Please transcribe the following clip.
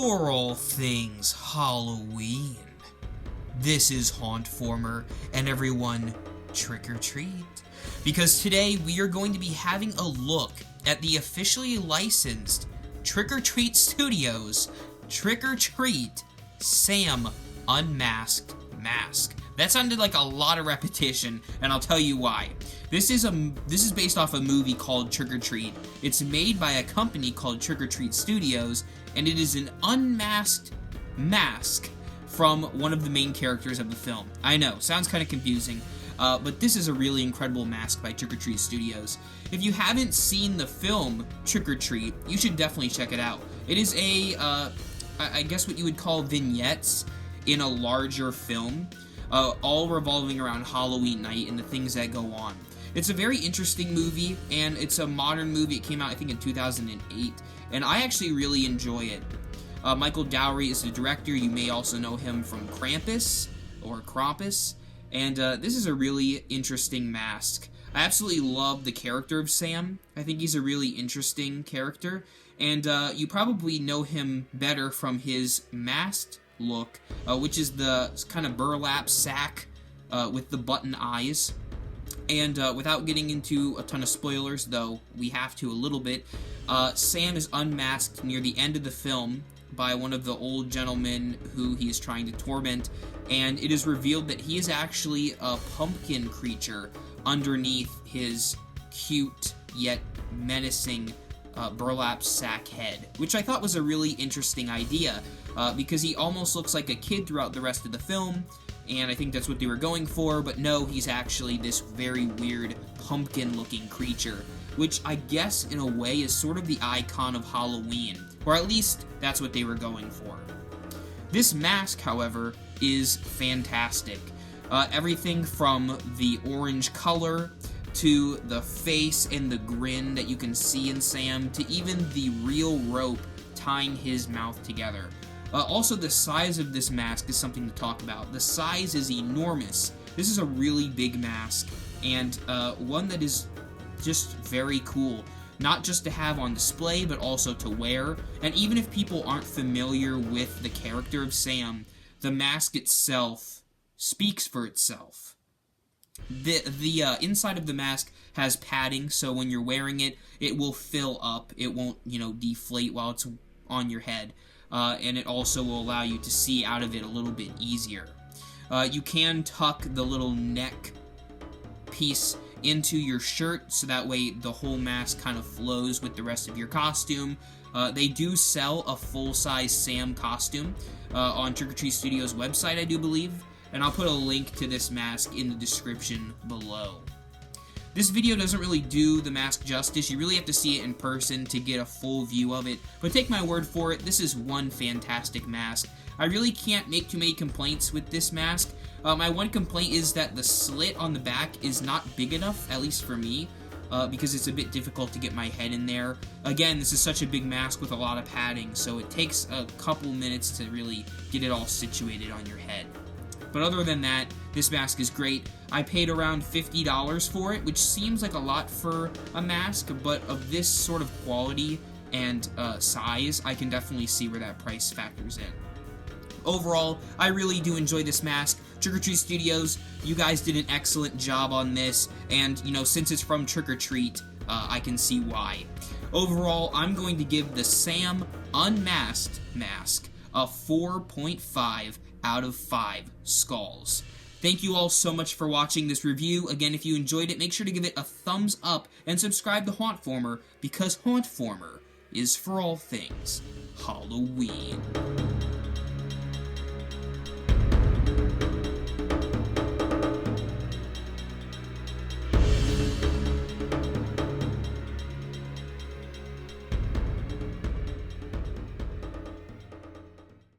for all things Halloween. This is hauntformer, and everyone, trick or treat. Because today we are going to be having a look at the officially licensed Trick or Treat Studios Trick or Treat Sam Unmasked Mask. That sounded like a lot of repetition, and I'll tell you why. This is based off a movie called Trick or Treat. It's made by a company called Trick or Treat Studios, and it is an unmasked mask from one of the main characters of the film. I know, sounds kind of confusing, but this is a really incredible mask by Trick or Treat Studios. If you haven't seen the film Trick or Treat, you should definitely check it out. It is I guess what you would call vignettes in a larger film, all revolving around Halloween night and the things that go on. It's a very interesting movie, and it's a modern movie. It came out, I think, in 2008, and I actually really enjoy it. Michael Dowry is the director. You may also know him from Krampus, and this is a really interesting mask. I absolutely love the character of Sam. I think he's a really interesting character, and you probably know him better from his masked look, which is the kind of burlap sack with the button eyes. And without getting into a ton of spoilers, though we have to a little bit, Sam is unmasked near the end of the film by one of the old gentlemen who he is trying to torment, and it is revealed that he is actually a pumpkin creature underneath his cute yet menacing burlap sack head, which I thought was a really interesting idea, because he almost looks like a kid throughout the rest of the film, and I think that's what they were going for, but no, he's actually this very weird pumpkin-looking creature, which I guess in a way is sort of the icon of Halloween, or at least that's what they were going for. This mask, however, is fantastic. Everything from the orange color to the face and the grin that you can see in Sam, to even the real rope tying his mouth together. Also, the size of this mask is something to talk about. The size is enormous. This is a really big mask, and one that is just very cool. Not just to have on display, but also to wear. And even if people aren't familiar with the character of Sam, the mask itself speaks for itself. The inside of the mask has padding, so when you're wearing it, it will fill up. It won't, deflate while it's on your head. And it also will allow you to see out of it a little bit easier. You can tuck the little neck piece into your shirt, so that way the whole mask kind of flows with the rest of your costume. They do sell a full-size Sam costume on Trick or Treat Studios' website, I do believe, and I'll put a link to this mask in the description below. This video doesn't really do the mask justice. You really have to see it in person to get a full view of it, but take my word for it, this is one fantastic mask. I really can't make too many complaints with this mask. My one complaint is that the slit on the back is not big enough, at least for me, because it's a bit difficult to get my head in there. Again, this is such a big mask with a lot of padding, so it takes a couple minutes to really get it all situated on your head. But other than that, this mask is great. I paid around $50 for it, which seems like a lot for a mask, but of this sort of quality and size, I can definitely see where that price factors in. Overall, I really do enjoy this mask. Trick or Treat Studios, you guys did an excellent job on this, and, since it's from Trick or Treat, I can see why. Overall, I'm going to give the Sam Unmasked mask a 4.5 out of 5 skulls. Thank you all so much for watching this review. Again, if you enjoyed it, make sure to give it a thumbs up and subscribe to Hauntformer, because Hauntformer is for all things Halloween.